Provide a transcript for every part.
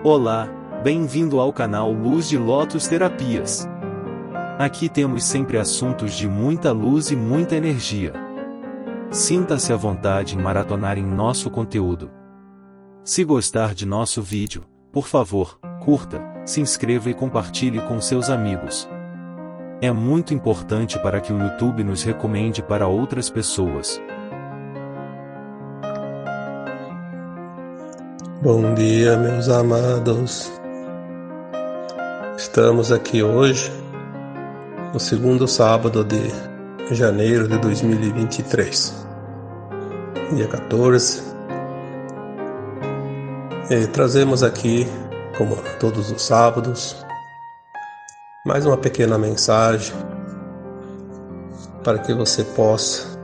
Olá, bem-vindo ao canal Luz de Lótus Terapias. Aqui temos sempre assuntos de muita luz e muita energia. Sinta-se à vontade em maratonar em nosso conteúdo. Se gostar de nosso vídeo, por favor, curta, se inscreva e compartilhe com seus amigos. É muito importante para que o YouTube nos recomende para outras pessoas. Bom dia, meus amados. Estamos aqui hoje, no segundo sábado de janeiro de 2023, dia 14. E trazemos aqui, como todos os sábados, mais uma pequena mensagem para que você possa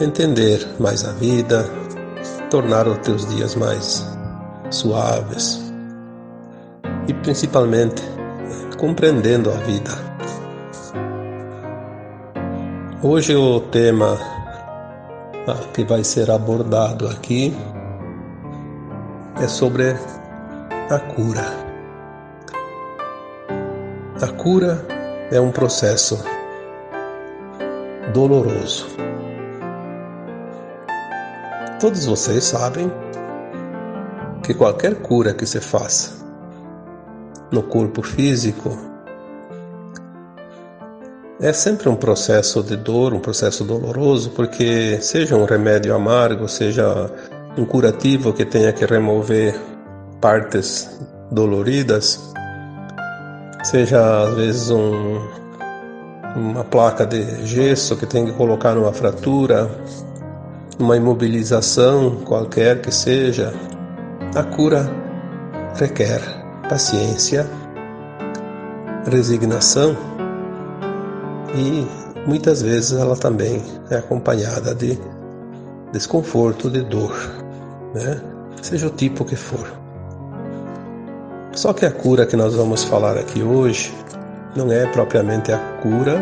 entender mais a vida, tornar os teus dias mais suaves e principalmente compreendendo a vida. Hoje o tema que vai ser abordado aqui é sobre a cura. A cura é um processo doloroso. Todos vocês sabem que qualquer cura que se faça no corpo físico é sempre um processo de dor, um processo doloroso, porque seja um remédio amargo, seja um curativo que tenha que remover partes doloridas, seja às vezes uma placa de gesso que tem que colocar numa fratura, uma imobilização qualquer que seja, a cura requer paciência, resignação e muitas vezes ela também é acompanhada de desconforto, de dor, né? Seja o tipo que for. Só que a cura que nós vamos falar aqui hoje não é propriamente a cura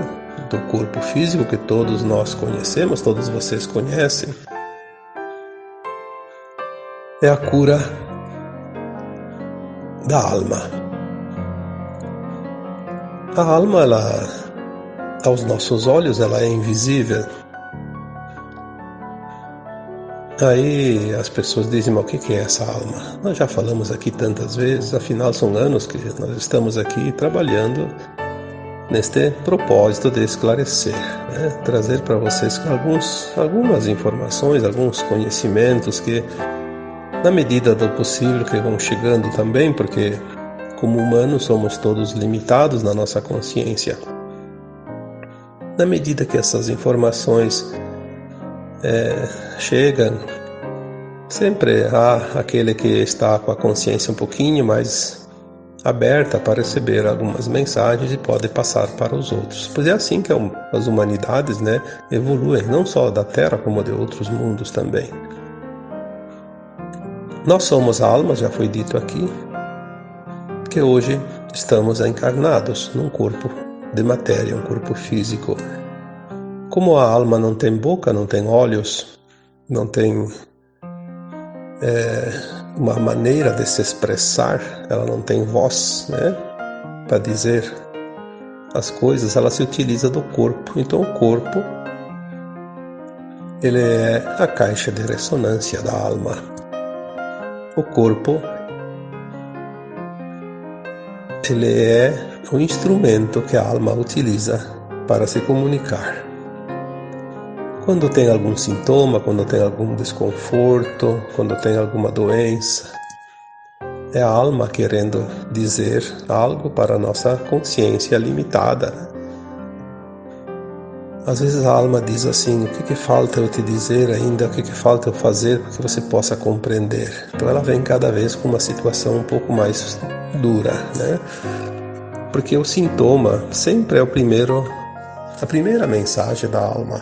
do corpo físico que todos nós conhecemos, todos vocês conhecem. É a cura da alma. A alma, ela, aos nossos olhos, ela é invisível. Aí as pessoas dizem, mas o que é essa alma? Nós já falamos aqui tantas vezes, afinal são anos que nós estamos aqui trabalhando neste propósito de esclarecer, né? Trazer para vocês algumas informações, alguns conhecimentos que, na medida do possível, que vão chegando também, porque como humanos somos todos limitados na nossa consciência. Na medida que essas informações chegam, sempre há aquele que está com a consciência um pouquinho mais aberta para receber algumas mensagens e pode passar para os outros. Pois é assim que as humanidades, né, evoluem, não só da Terra como de outros mundos também. Nós somos almas, já foi dito aqui, que hoje estamos encarnados num corpo de matéria, um corpo físico. Como a alma não tem boca, não tem olhos, não tem uma maneira de se expressar, ela não tem voz, né, para dizer as coisas, ela se utiliza do corpo. Então o corpo, ele é a caixa de ressonância da alma. O corpo, ele é o instrumento que a alma utiliza para se comunicar. Quando tem algum sintoma, quando tem algum desconforto, quando tem alguma doença, é a alma querendo dizer algo para a nossa consciência limitada. Às vezes a alma diz assim, o que falta eu te dizer ainda, o que falta eu fazer para que você possa compreender. Então ela vem cada vez com uma situação um pouco mais dura, né? Porque o sintoma sempre é a primeira mensagem da alma.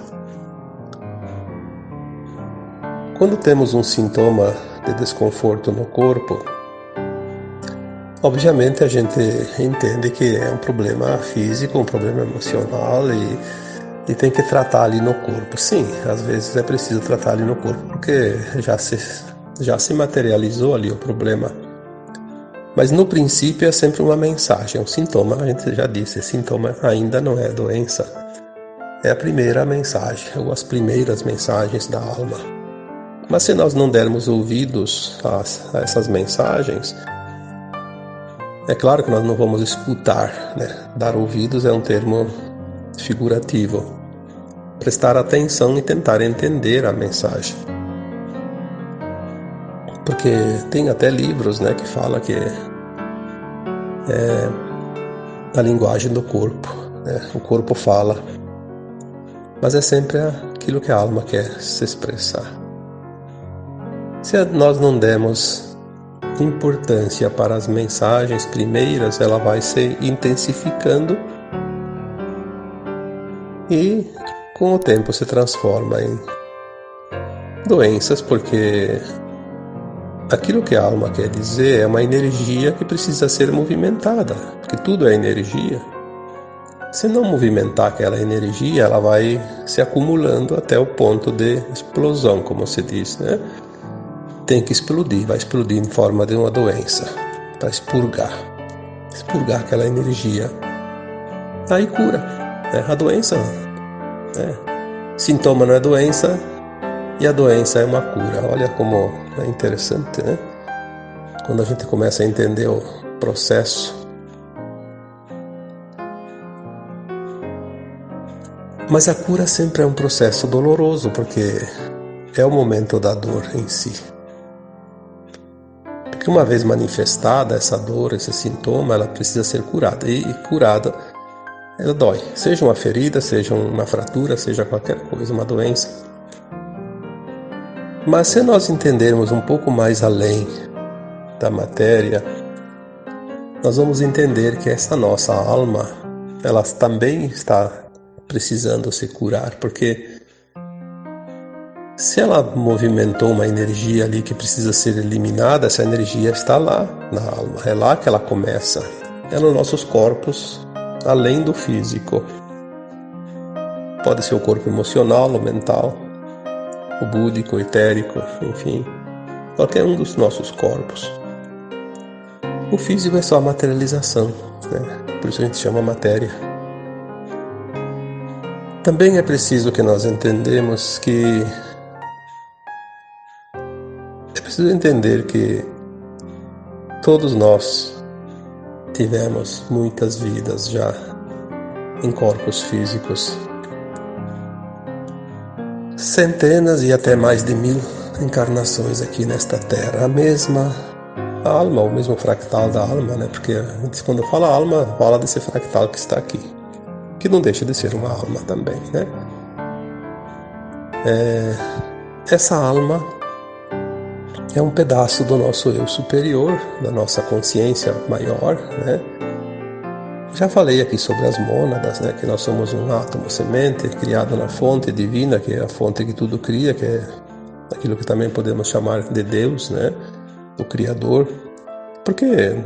Quando temos um sintoma de desconforto no corpo, obviamente a gente entende que é um problema físico, um problema emocional e tem que tratar ali no corpo. Sim, às vezes é preciso tratar ali no corpo, porque já se materializou ali o problema. Mas no princípio é sempre uma mensagem, um sintoma, a gente já disse, sintoma ainda não é doença. É a primeira mensagem, ou as primeiras mensagens da alma. Mas se nós não dermos ouvidos a essas mensagens, é claro que nós não vamos escutar, né? Dar ouvidos é um termo figurativo. Prestar atenção e tentar entender a mensagem. Porque tem até livros, né, que falam que é a linguagem do corpo, né? O corpo fala, mas é sempre aquilo que a alma quer se expressar. Se nós não demos importância para as mensagens primeiras, ela vai se intensificando e com o tempo se transforma em doenças, porque aquilo que a alma quer dizer é uma energia que precisa ser movimentada, porque tudo é energia. Se não movimentar aquela energia, ela vai se acumulando até o ponto de explosão, como se diz, né? Tem que explodir, vai explodir em forma de uma doença, para expurgar aquela energia. Aí cura, né? A doença, né? Sintoma não é doença, e a doença é uma cura. Olha como é interessante, né? Quando a gente começa a entender o processo. Mas a cura sempre é um processo doloroso, porque é o momento da dor em si. Porque uma vez manifestada essa dor, esse sintoma, ela precisa ser curada. E curada, ela dói. Seja uma ferida, seja uma fratura, seja qualquer coisa, uma doença. Mas se nós entendermos um pouco mais além da matéria, nós vamos entender que essa nossa alma, ela também está precisando se curar, porque se ela movimentou uma energia ali que precisa ser eliminada, essa energia está lá na alma, é lá que ela começa, é nos nossos corpos, além do físico. Pode ser o corpo emocional, o mental, o búdico, o etérico, enfim, qualquer um dos nossos corpos. O físico é só a materialização, né? Por isso a gente chama matéria. Também é preciso que nós entendemos que todos nós tivemos muitas vidas já em corpos físicos. Centenas e até mais de 1000 encarnações aqui nesta Terra. A mesma alma, o mesmo fractal da alma, né? Porque a gente, quando fala alma, fala desse fractal que está aqui, que não deixa de ser uma alma também, né? Essa alma é um pedaço do nosso eu superior, da nossa consciência maior, né? Já falei aqui sobre as mônadas, né? Que nós somos um átomo semente criado na fonte divina, que é a fonte que tudo cria, que é aquilo que também podemos chamar de Deus, né? O Criador. Porque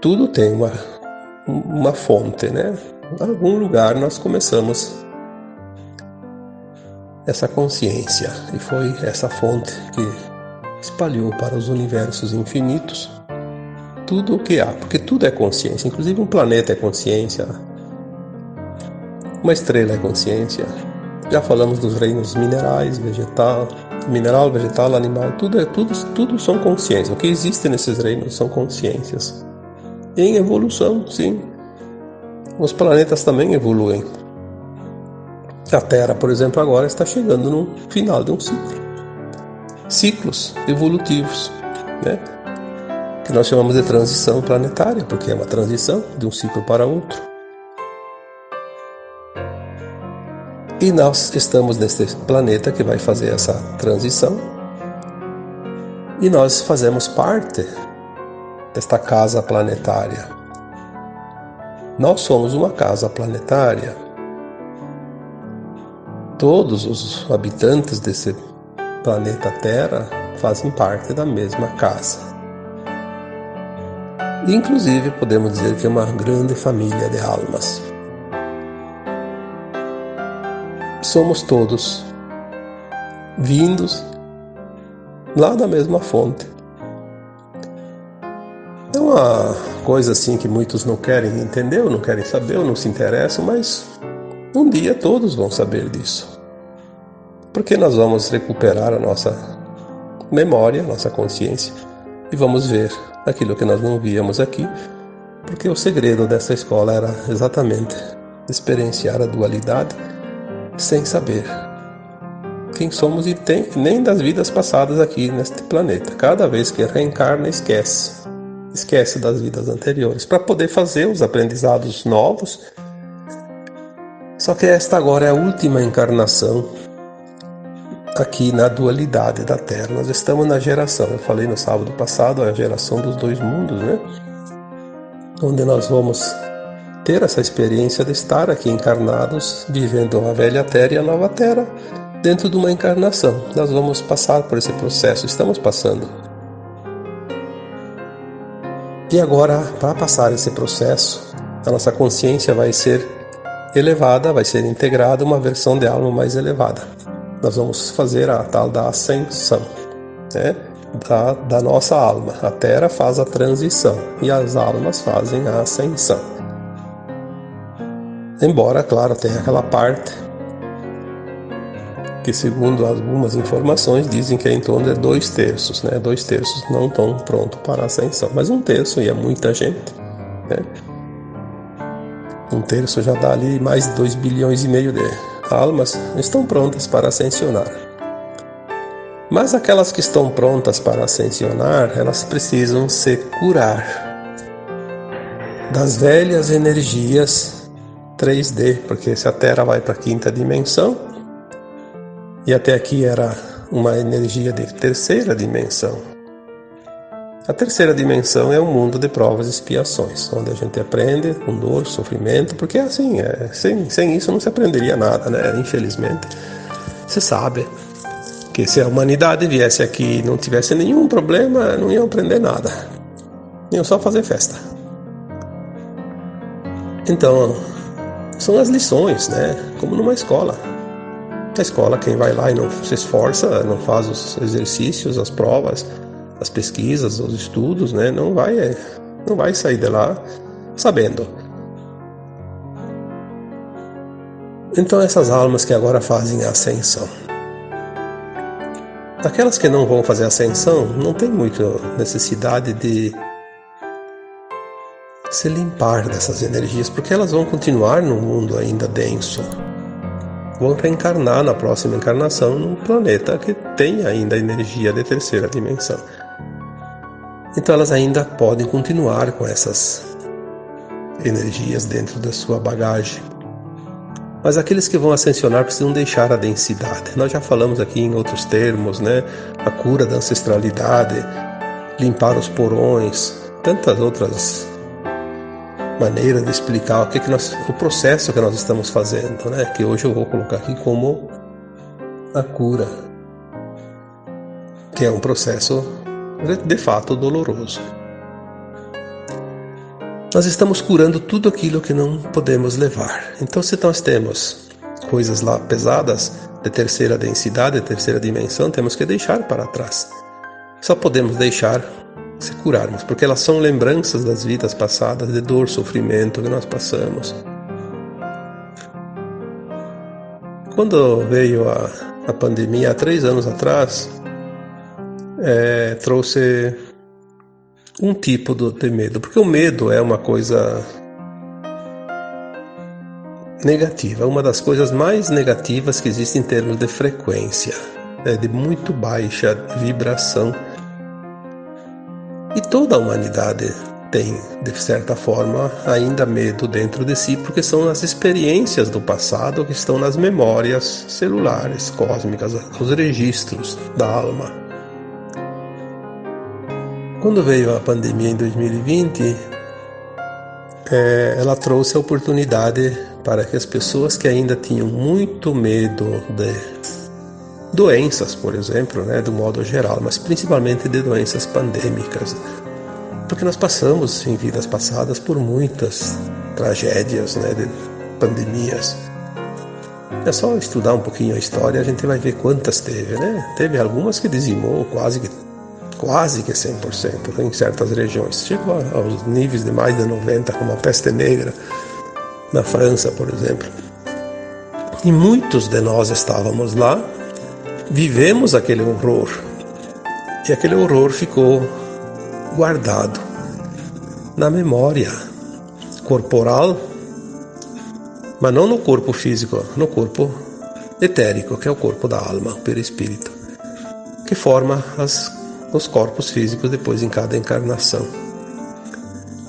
tudo tem uma fonte, né? Em algum lugar nós começamos essa consciência, e foi essa fonte que espalhou para os universos infinitos tudo o que há, porque tudo é consciência, inclusive um planeta é consciência, uma estrela é consciência. Já falamos dos reinos minerais, vegetal, animal, tudo são consciências. O que existe nesses reinos são consciências. Em evolução, sim. Os planetas também evoluem. A Terra, por exemplo, agora está chegando no final de um ciclo. Ciclos evolutivos, né? Que nós chamamos de transição planetária, porque é uma transição de um ciclo para outro. E nós estamos neste planeta que vai fazer essa transição. E nós fazemos parte desta casa planetária. Nós somos uma casa planetária. Todos os habitantes desse planeta Terra fazem parte da mesma casa. Inclusive, podemos dizer que é uma grande família de almas. Somos todos vindos lá da mesma fonte. É uma coisa assim que muitos não querem entender, ou não querem saber, ou não se interessam, mas um dia todos vão saber disso. Porque nós vamos recuperar a nossa memória, a nossa consciência, e vamos ver aquilo que nós não víamos aqui, porque o segredo dessa escola era exatamente experienciar a dualidade sem saber quem somos e nem das vidas passadas aqui neste planeta. Cada vez que reencarna, esquece das vidas anteriores, para poder fazer os aprendizados novos. Só que esta agora é a última encarnação aqui na dualidade da Terra. Nós estamos na geração, eu falei no sábado passado, a geração dos dois mundos, né? Onde nós vamos ter essa experiência de estar aqui encarnados, vivendo a velha Terra e a nova Terra, dentro de uma encarnação. Nós vamos passar por esse processo, estamos passando. E agora, para passar esse processo, a nossa consciência vai ser elevada, vai ser integrada uma versão de alma mais elevada. Nós vamos fazer a tal da ascensão, né? da nossa alma. A Terra faz a transição e as almas fazem a ascensão. Embora, claro, tenha aquela parte que, segundo algumas informações, dizem que é em torno de 2/3, né? 2/3 não estão prontos para a ascensão, mas 1/3, e é muita gente, né? 1/3 já dá ali mais de 2,5 bilhões de almas estão prontas para ascensionar. Mas aquelas que estão prontas para ascensionar, elas precisam se curar das velhas energias 3D, porque se a Terra vai para a 5ª dimensão, e até aqui era uma energia de 3ª dimensão. A 3ª dimensão é um mundo de provas e expiações, onde a gente aprende com dor, sofrimento, porque assim, sem isso não se aprenderia nada, né? Infelizmente, se sabe que se a humanidade viesse aqui e não tivesse nenhum problema, não iam aprender nada, iam só fazer festa. Então, são as lições, né? Como numa escola. Na escola, quem vai lá e não se esforça, não faz os exercícios, as provas, as pesquisas, os estudos, né? Não vai sair de lá sabendo. Então, essas almas que agora fazem a ascensão, aquelas que não vão fazer a ascensão, não tem muita necessidade de se limpar dessas energias, porque elas vão continuar num mundo ainda denso. Vão reencarnar na próxima encarnação num planeta que tem ainda energia de 3ª dimensão. Então elas ainda podem continuar com essas energias dentro da sua bagagem. Mas aqueles que vão ascensionar precisam deixar a densidade. Nós já falamos aqui em outros termos, né? A cura da ancestralidade, limpar os porões, tantas outras maneiras de explicar o processo que nós estamos fazendo, né? Que hoje eu vou colocar aqui como a cura, que é um processo de fato doloroso. Nós estamos curando tudo aquilo que não podemos levar. Então, se nós temos coisas lá pesadas de 3ª densidade, de 3ª dimensão, temos que deixar para trás. Só podemos deixar se curarmos, porque elas são lembranças das vidas passadas, de dor, sofrimento que nós passamos. Quando veio a pandemia, há 3 anos atrás, trouxe um tipo de medo, porque o medo é uma coisa negativa, uma das coisas mais negativas que existe em termos de frequência, de muito baixa vibração. E toda a humanidade tem, de certa forma, ainda medo dentro de si, porque são as experiências do passado que estão nas memórias celulares, cósmicas, os registros da alma. Quando veio a pandemia em 2020, ela trouxe a oportunidade para que as pessoas que ainda tinham muito medo de doenças, por exemplo, né, do modo geral, mas principalmente de doenças pandêmicas, porque nós passamos em vidas passadas por muitas tragédias, né, de pandemias. É só estudar um pouquinho a história, a gente vai ver quantas teve, né? Teve algumas que dizimou quase que 100% em certas regiões. Chegou aos níveis de mais de 90%, como a peste negra na França, por exemplo. E muitos de nós estávamos lá, vivemos aquele horror. E aquele horror ficou guardado na memória corporal, mas não no corpo físico, no corpo etérico, que é o corpo da alma, o perispírito, que forma os corpos físicos depois em cada encarnação.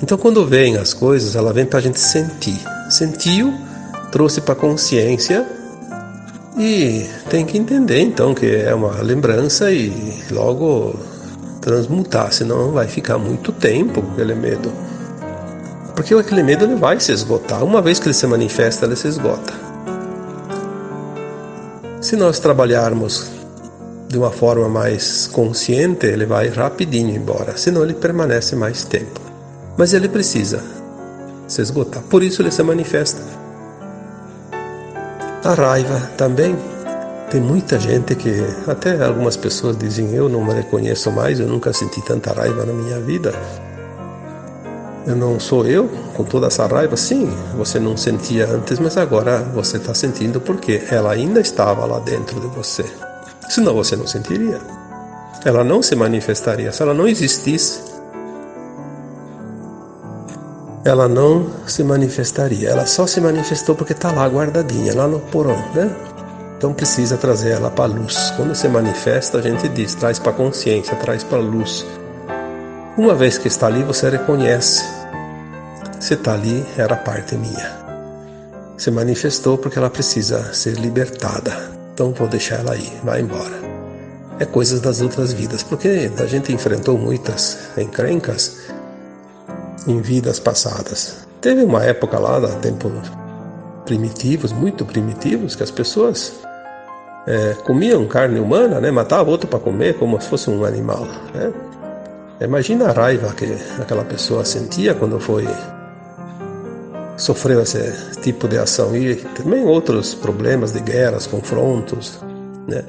Então, quando vem as coisas, ela vem para a gente sentir. Sentiu, trouxe para a consciência e tem que entender, então, que é uma lembrança e logo transmutar, senão vai ficar muito tempo com aquele medo. Porque aquele medo ele vai se esgotar. Uma vez que ele se manifesta, ele se esgota. Se nós trabalharmos de uma forma mais consciente, ele vai rapidinho embora, senão ele permanece mais tempo. Mas ele precisa se esgotar, por isso ele se manifesta. A raiva também. Tem muita gente que, até algumas pessoas dizem, eu não me reconheço mais, eu nunca senti tanta raiva na minha vida. Eu não sou eu com toda essa raiva. Sim, você não sentia antes, mas agora você está sentindo porque ela ainda estava lá dentro de você. Senão você não sentiria. Ela não se manifestaria. Se ela não existisse, ela não se manifestaria. Ela só se manifestou porque está lá guardadinha, lá no porão, né? Então precisa trazer ela para a luz. Quando se manifesta, a gente diz, traz para a consciência, traz para a luz. Uma vez que está ali, você reconhece. Se está ali, era parte minha. Se manifestou porque ela precisa ser libertada. Então vou deixar ela aí, vai embora. É coisas das outras vidas, porque a gente enfrentou muitas encrencas em vidas passadas. Teve uma época lá, tempos primitivos, muito primitivos, que as pessoas comiam carne humana, né? Matavam outro para comer como se fosse um animal, né? Imagina a raiva que aquela pessoa sentia quando sofreu esse tipo de ação. E também outros problemas de guerras, confrontos, né?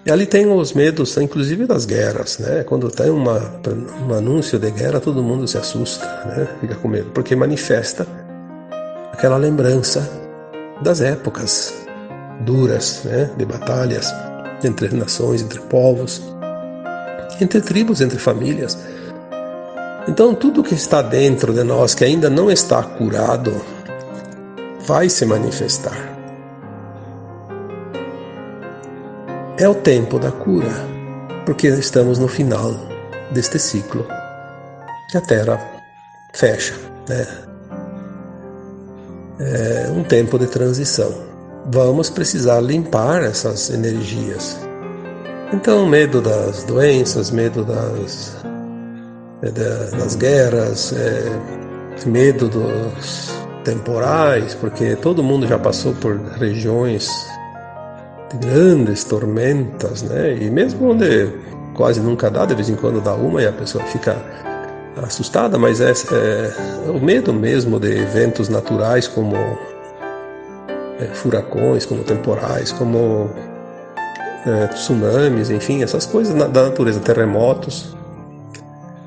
E ali tem os medos, inclusive das guerras, né? Quando tem um anúncio de guerra, todo mundo se assusta, né? Fica com medo, porque manifesta aquela lembrança das épocas duras, né? De batalhas entre nações, entre povos, entre tribos, entre famílias. Então tudo que está dentro de nós, que ainda não está curado, vai se manifestar. É o tempo da cura, porque estamos no final deste ciclo que a Terra fecha, né? É um tempo de transição. Vamos precisar limpar essas energias. Então, medo das doenças, medo das guerras, medo dos temporais, porque todo mundo já passou por regiões de grandes tormentas, né? E mesmo onde quase nunca dá, de vez em quando dá uma e a pessoa fica assustada, mas é o medo mesmo de eventos naturais como furacões, como temporais, como tsunamis, enfim, essas coisas da natureza, terremotos.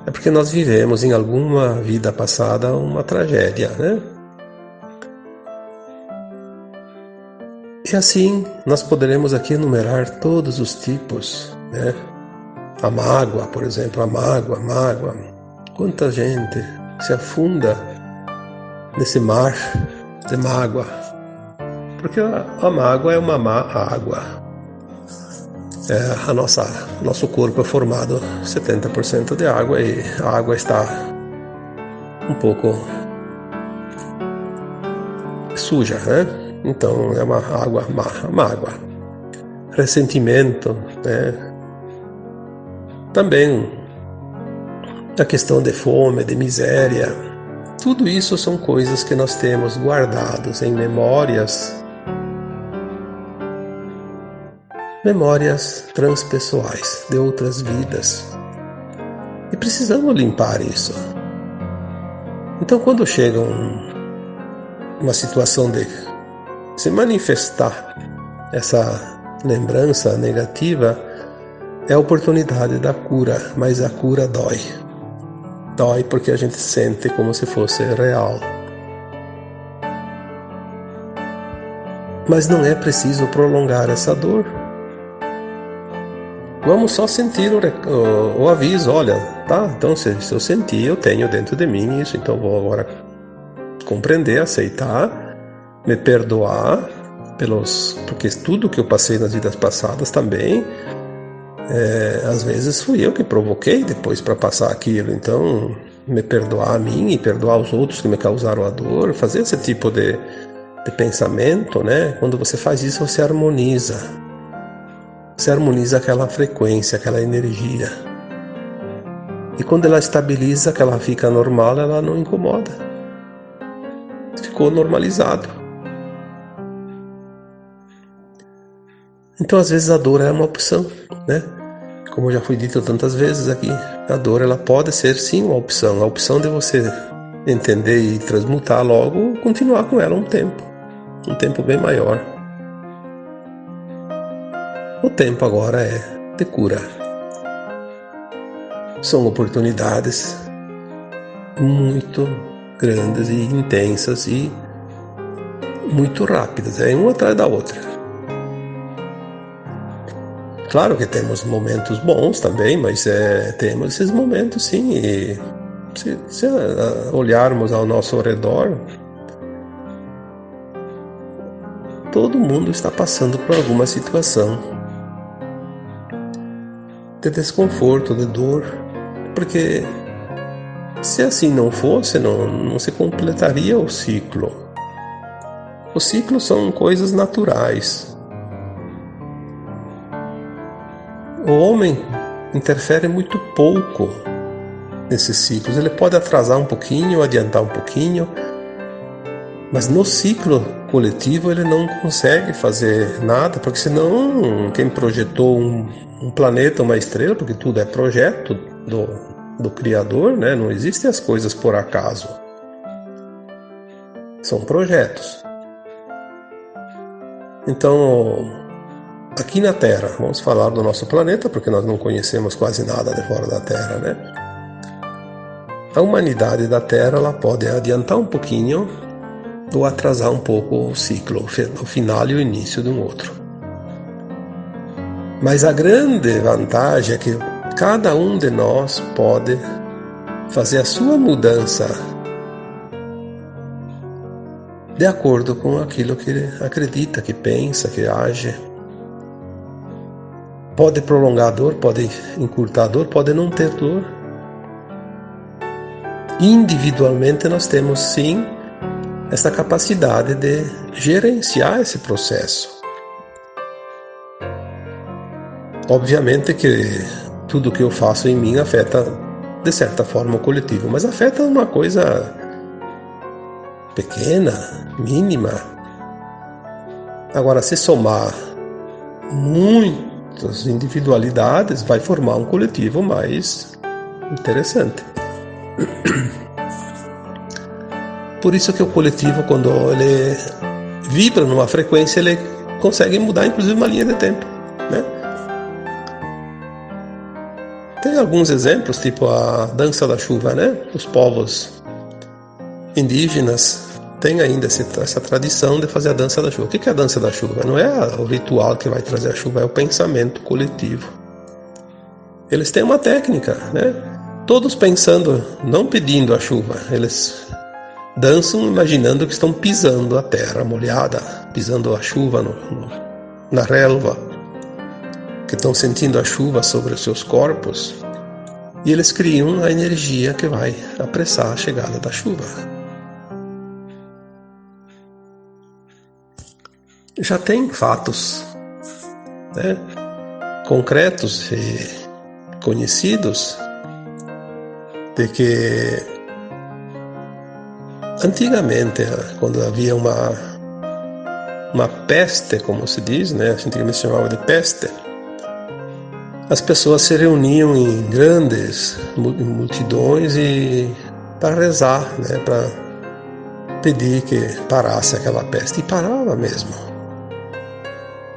É porque nós vivemos em alguma vida passada uma tragédia, né? E assim nós poderemos aqui enumerar todos os tipos, né? A mágoa, por exemplo, a mágoa. Quanta gente se afunda nesse mar de mágoa. Porque a mágoa é uma má água. Nosso corpo é formado 70% de água e a água está um pouco suja, né? Então é uma água mágoa. Ressentimento, né? Também a questão de fome, de miséria. Tudo isso são coisas que nós temos guardados em memórias transpessoais de outras vidas. E precisamos limpar isso. Então, quando chega uma situação de se manifestar essa lembrança negativa, é a oportunidade da cura, mas a cura dói. Dói porque a gente sente como se fosse real. Mas não é preciso prolongar essa dor. Vamos só sentir o aviso, olha, tá? Então se eu sentir, eu tenho dentro de mim isso, então vou agora compreender, aceitar, me perdoar porque tudo que eu passei nas vidas passadas também, às vezes fui eu que provoquei depois para passar aquilo, então me perdoar a mim e perdoar os outros que me causaram a dor, fazer esse tipo de pensamento, né? Quando você faz isso, você harmoniza aquela frequência, aquela energia. E quando ela estabiliza, que ela fica normal, ela não incomoda. Ficou normalizado. Então, às vezes, a dor é uma opção, né? Como já foi dito tantas vezes aqui, a dor ela pode ser sim uma opção. A opção de você entender e transmutar logo, continuar com ela um tempo bem maior. O tempo agora é de cura. São oportunidades muito grandes e intensas e muito rápidas, uma atrás da outra. Claro que temos momentos bons também, mas temos esses momentos sim, e se olharmos ao nosso redor, todo mundo está passando por alguma situação de desconforto, de dor, porque se assim não fosse, não se completaria o ciclo. Os ciclos são coisas naturais. O homem interfere muito pouco nesses ciclos. Ele pode atrasar um pouquinho, adiantar um pouquinho, mas no ciclo coletivo ele não consegue fazer nada, porque senão quem projetou um planeta, uma estrela, porque tudo é projeto do Criador, né? Não existem as coisas por acaso. São projetos. Então, aqui na Terra, vamos falar do nosso planeta, porque nós não conhecemos quase nada de fora da Terra, né? A humanidade da Terra ela pode adiantar um pouquinho ou atrasar um pouco o ciclo, o final e o início de um outro. Mas a grande vantagem é que cada um de nós pode fazer a sua mudança de acordo com aquilo que ele acredita, que pensa, que age. Pode prolongar a dor, pode encurtar a dor, pode não ter dor. Individualmente nós temos sim essa capacidade de gerenciar esse processo. Obviamente que tudo que eu faço em mim afeta de certa forma o coletivo, mas afeta uma coisa pequena, mínima. Agora, se somar muitas individualidades, vai formar um coletivo mais interessante. Por isso que o coletivo, quando ele vibra numa frequência, ele consegue mudar inclusive uma linha de tempo, né? Tem alguns exemplos, tipo a dança da chuva, né? Os povos indígenas têm ainda essa tradição de fazer a dança da chuva. O que é a dança da chuva? Não é o ritual que vai trazer a chuva, é o pensamento coletivo. Eles têm uma técnica, né? Todos pensando, não pedindo a chuva, eles dançam imaginando que estão pisando a terra molhada, pisando a chuva na relva, que estão sentindo a chuva sobre os seus corpos, e eles criam a energia que vai apressar a chegada da chuva. Já tem fatos, né, concretos e conhecidos de que antigamente, quando havia uma peste, como se diz, né, antigamente se chamava de peste, as pessoas se reuniam em grandes multidões e para rezar, né, para pedir que parasse aquela peste. E parava mesmo.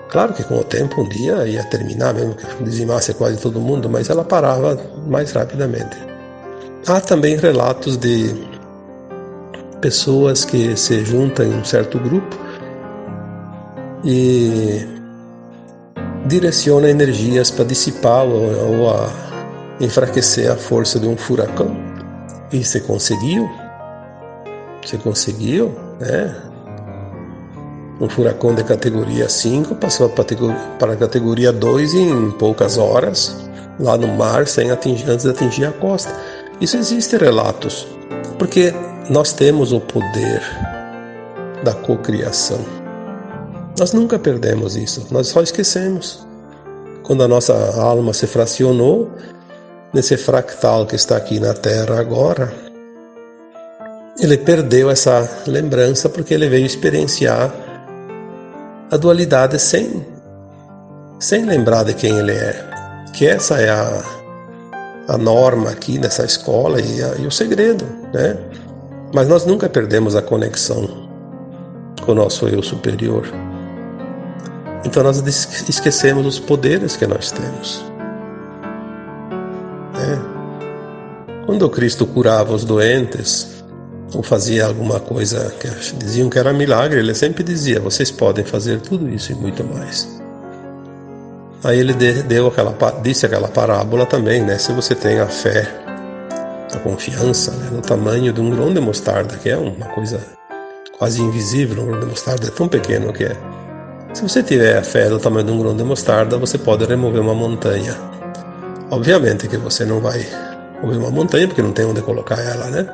Claro que com o tempo um dia ia terminar, mesmo que dizimasse quase todo mundo, mas ela parava mais rapidamente. Há também relatos de pessoas que se juntam em um certo grupo e direcionam energias para dissipar ou a enfraquecer a força de um furacão. E você conseguiu, né? Um furacão de categoria 5 passou para a categoria 2 em poucas horas, lá no mar, antes de atingir a costa. Isso existe relatos, porque nós temos o poder da cocriação. Nós nunca perdemos isso, nós só esquecemos. Quando a nossa alma se fracionou, nesse fractal que está aqui na Terra agora, ele perdeu essa lembrança porque ele veio experienciar a dualidade sem lembrar de quem ele é. Que essa é a norma aqui nessa escola e o segredo, né? Mas nós nunca perdemos a conexão com o nosso eu superior. Então nós esquecemos os poderes que nós temos. Quando Cristo curava os doentes, ou fazia alguma coisa que diziam que era milagre, ele sempre dizia: vocês podem fazer tudo isso e muito mais. Aí ele disse aquela parábola também, né? Se você tem a fé, a confiança, né, no tamanho de um grão de mostarda, que é uma coisa quase invisível, um grão de mostarda é tão pequeno que é. Se você tiver a fé do tamanho de um grão de mostarda, você pode remover uma montanha. Obviamente que você não vai mover uma montanha, porque não tem onde colocar ela, né?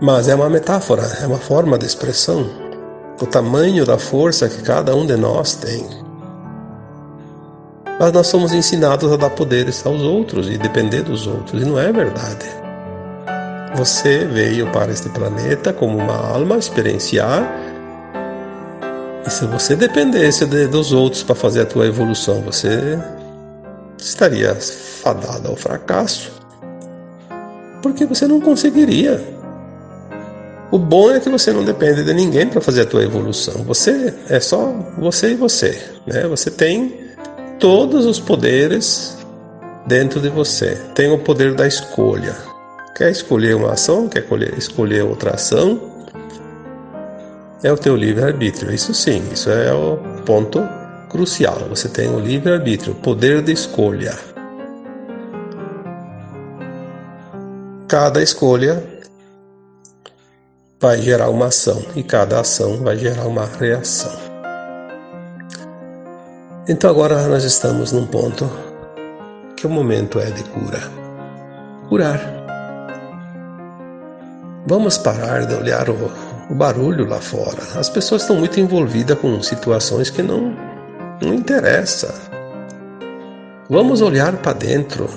Mas é uma metáfora, é uma forma de expressão. O tamanho da força que cada um de nós tem. Mas nós somos ensinados a dar poderes aos outros e depender dos outros, e não é verdade. Você veio para este planeta como uma alma experienciar, e se você dependesse dos outros para fazer a tua evolução, você estaria fadado ao fracasso, porque você não conseguiria. O bom é que você não depende de ninguém para fazer a tua evolução. Você é só você e você, né? Você tem todos os poderes dentro de você. Tem o poder da escolha. Quer escolher uma ação? Quer escolher outra ação? É o teu livre-arbítrio. Isso sim, isso é o ponto crucial. Você tem o livre-arbítrio, o poder de escolha. Cada escolha vai gerar uma ação e cada ação vai gerar uma reação. Então agora nós estamos num ponto que o momento é de cura. Curar. Vamos parar de olhar o barulho lá fora. As pessoas estão muito envolvidas com situações que não interessam. Vamos olhar para dentro.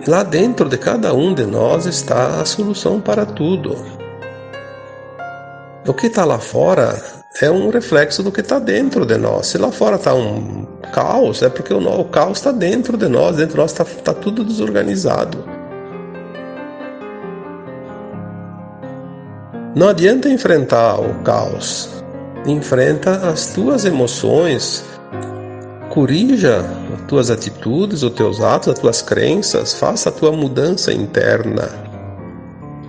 Lá dentro de cada um de nós está a solução para tudo. O que está lá fora é um reflexo do que está dentro de nós. Se lá fora está um caos, é porque o caos está dentro de nós está tudo desorganizado. Não adianta enfrentar o caos. Enfrenta as tuas emoções, corrija as tuas atitudes, os teus atos, as tuas crenças, faça a tua mudança interna.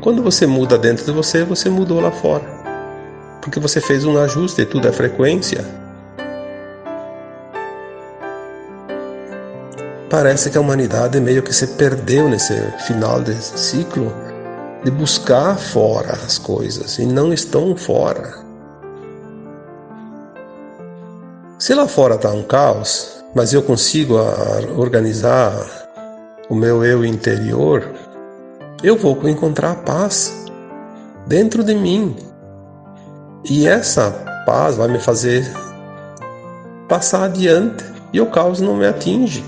Quando você muda dentro de você, você mudou lá fora. Porque você fez um ajuste, tudo é frequência. Parece que a humanidade meio que se perdeu nesse final desse ciclo de buscar fora as coisas, e não estão fora. Se lá fora está um caos, mas eu consigo organizar o meu eu interior, eu vou encontrar paz dentro de mim. E essa paz vai me fazer passar adiante e o caos não me atinge.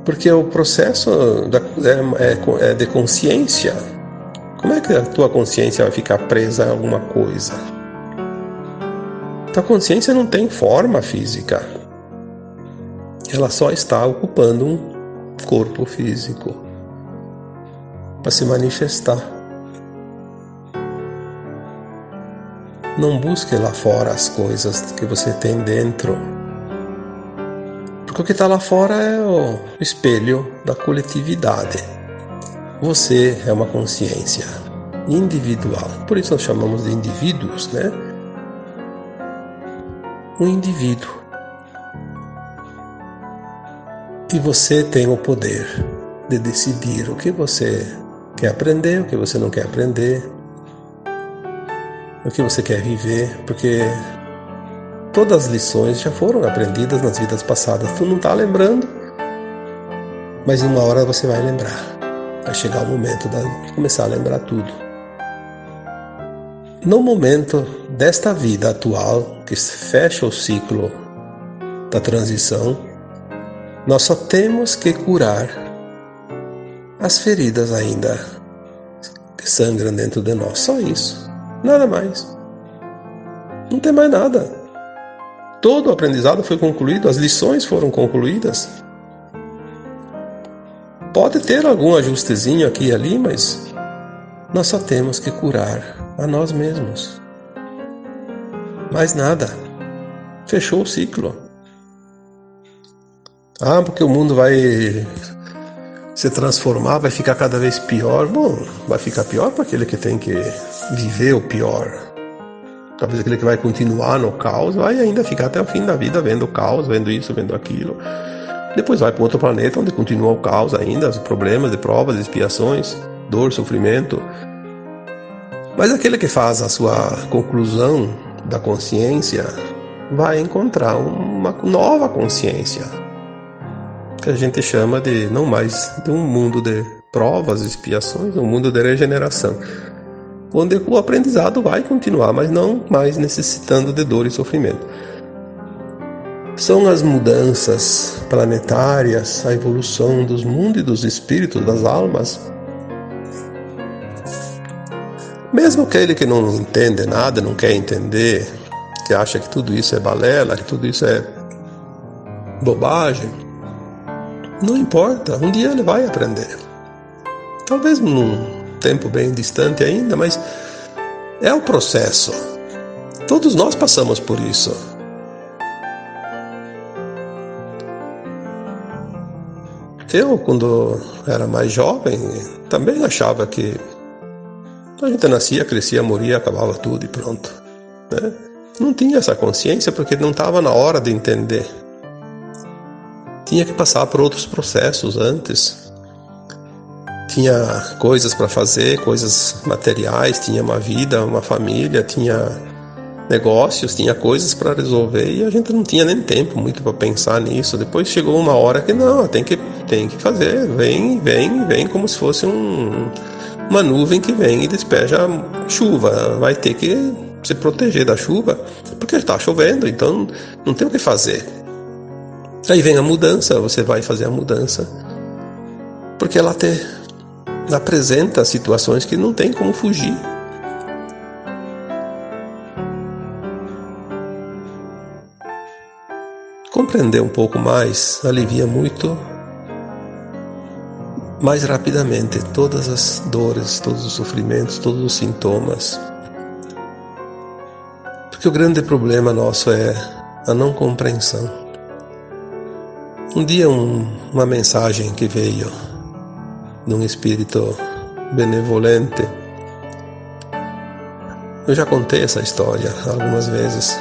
Porque o processo é de consciência. Como é que a tua consciência vai ficar presa a alguma coisa? Tua consciência não tem forma física. Ela só está ocupando um corpo físico. para se manifestar. Não busque lá fora as coisas que você tem dentro, porque o que está lá fora é o espelho da coletividade. Você é uma consciência individual, por isso nós chamamos de indivíduos, né? Um indivíduo. E você tem o poder de decidir o que você quer aprender, o que você não quer aprender, o que você quer viver, porque todas as lições já foram aprendidas nas vidas passadas. Tu não está lembrando, mas uma hora você vai lembrar. Vai chegar o momento de começar a lembrar tudo. No momento desta vida atual, que fecha o ciclo da transição, nós só temos que curar as feridas ainda que sangram dentro de nós. Só isso. Nada mais. Não tem mais nada. Todo o aprendizado foi concluído, as lições foram concluídas. Pode ter algum ajustezinho aqui e ali, mas nós só temos que curar a nós mesmos. Mais nada. Fechou o ciclo. Porque o mundo vai se transformar, vai ficar cada vez pior. Bom, vai ficar pior para aquele que tem que viver o pior. Talvez aquele que vai continuar no caos vai ainda ficar até o fim da vida vendo o caos, vendo isso, vendo aquilo. Depois vai para outro planeta onde continua o caos ainda, os problemas, de provas, expiações, dor, sofrimento. Mas aquele que faz a sua conclusão da consciência vai encontrar uma nova consciência, que a gente chama de não mais de um mundo de provas, expiações, um mundo de regeneração, onde o aprendizado vai continuar, mas não mais necessitando de dor e sofrimento. São as mudanças planetárias, a evolução dos mundos e dos espíritos, das almas. Mesmo aquele que não entende nada, não quer entender, que acha que tudo isso é balela, que tudo isso é bobagem, não importa, um dia ele vai aprender. Talvez num tempo bem distante ainda, mas é o processo. Todos nós passamos por isso. Eu, quando era mais jovem, também achava que a gente nascia, crescia, morria, acabava tudo e pronto, né? Não tinha essa consciência porque não estava na hora de entender. Tinha que passar por outros processos antes. Tinha coisas para fazer, coisas materiais, tinha uma vida, uma família, tinha negócios, tinha coisas para resolver e a gente não tinha nem tempo muito para pensar nisso. Depois chegou uma hora que não, tem que fazer, vem como se fosse uma nuvem que vem e despeja chuva. Vai ter que se proteger da chuva porque está chovendo, então não tem o que fazer. Aí vem a mudança, você vai fazer a mudança porque ela apresenta situações que não tem como fugir. Compreender um pouco mais alivia muito mais rapidamente todas as dores, todos os sofrimentos, todos os sintomas. Porque o grande problema nosso é a não compreensão. Um dia uma mensagem que veio de um espírito benevolente. Eu já contei essa história algumas vezes.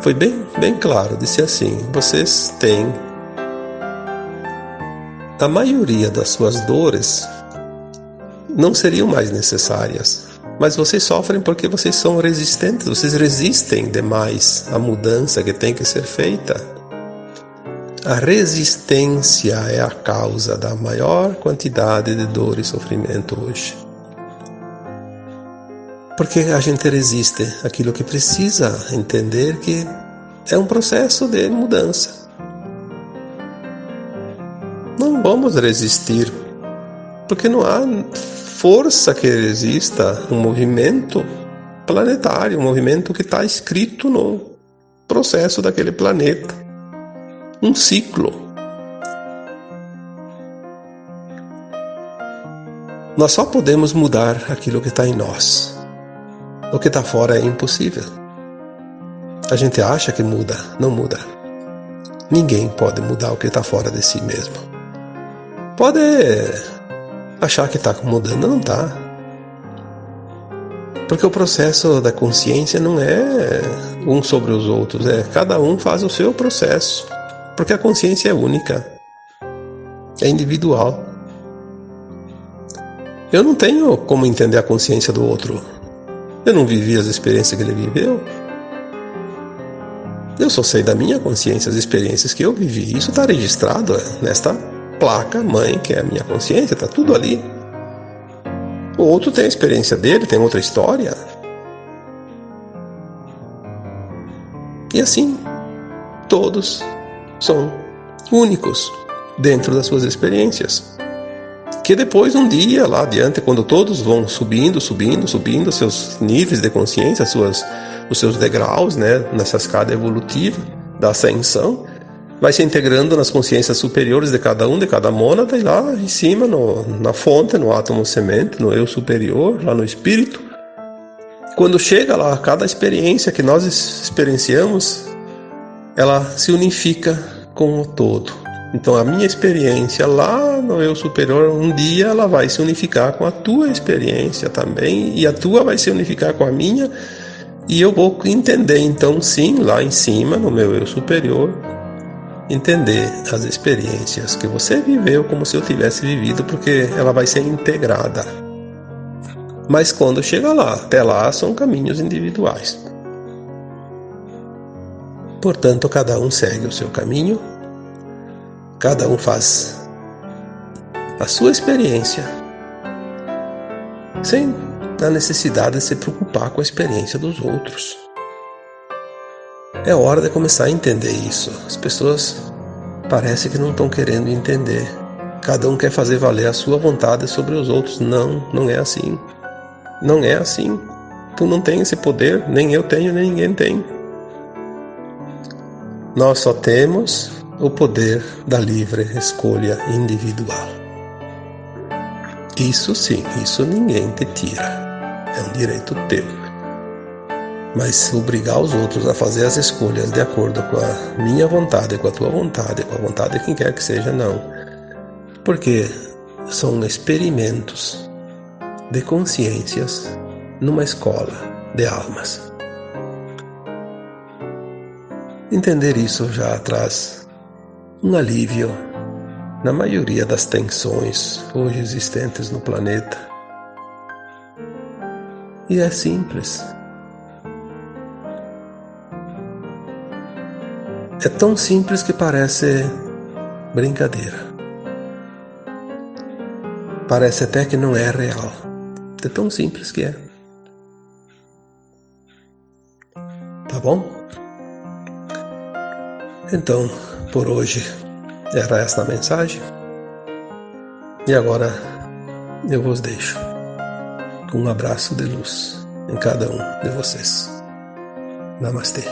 Foi bem claro, disse assim: vocês têm a maioria das suas dores não seriam mais necessárias, mas vocês sofrem porque vocês são resistentes, vocês resistem demais à mudança que tem que ser feita. A resistência é a causa da maior quantidade de dor e sofrimento hoje. Porque a gente resiste àquilo que precisa entender que é um processo de mudança. Não vamos resistir, porque não há força que resista um movimento planetário, um movimento que está escrito no processo daquele planeta. Um ciclo. Nós só podemos mudar aquilo que está em nós. O que está fora é impossível. A gente acha que muda, não muda. Ninguém pode mudar o que está fora de si mesmo. Pode achar que está mudando, não está. Porque o processo da consciência não é um sobre os outros, cada um faz o seu processo. Porque a consciência é única, é individual. Eu não tenho como entender a consciência do outro. Eu não vivi as experiências que ele viveu. Eu só sei da minha consciência, as experiências que eu vivi. Isso está registrado nesta placa mãe, que é a minha consciência, está tudo ali. O outro tem a experiência dele, tem outra história. E assim, todos são únicos dentro das suas experiências. Que depois, um dia, lá adiante, quando todos vão subindo seus níveis de consciência, os seus degraus, nessa escada evolutiva da ascensão, vai se integrando nas consciências superiores de cada mônada, e lá em cima, na fonte, no átomo semente, no eu superior, lá no espírito, quando chega lá, cada experiência que nós experienciamos, ela se unifica com o todo. Então a minha experiência lá no eu superior, um dia ela vai se unificar com a tua experiência também, e a tua vai se unificar com a minha, e eu vou entender então sim, lá em cima, no meu eu superior, entender as experiências que você viveu como se eu tivesse vivido, porque ela vai ser integrada. Mas quando chega lá, até lá são caminhos individuais. Portanto, cada um segue o seu caminho, cada um faz a sua experiência, sem a necessidade de se preocupar com a experiência dos outros. É hora de começar a entender isso. As pessoas parece que não estão querendo entender. Cada um quer fazer valer a sua vontade sobre os outros. Não, não é assim. Não é assim. Tu não tem esse poder, nem eu tenho, nem ninguém tem. Nós só temos o poder da livre escolha individual. Isso sim, isso ninguém te tira. É um direito teu. Mas obrigar os outros a fazer as escolhas de acordo com a minha vontade, com a tua vontade, com a vontade de quem quer que seja, não. Porque são experimentos de consciências numa escola de almas. Entender isso já traz um alívio na maioria das tensões hoje existentes no planeta. E é simples. É tão simples que parece brincadeira. Parece até que não é real. É tão simples que é. Tá bom? Então, por hoje era esta a mensagem. E agora eu vos deixo com um abraço de luz em cada um de vocês. Namastê.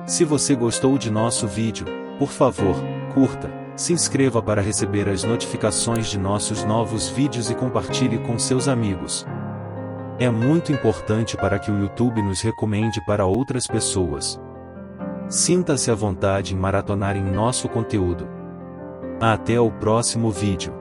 Se você gostou de nosso vídeo, por favor, curta, se inscreva para receber as notificações de nossos novos vídeos e compartilhe com seus amigos. É muito importante para que o YouTube nos recomende para outras pessoas. Sinta-se à vontade em maratonar em nosso conteúdo. Até o próximo vídeo.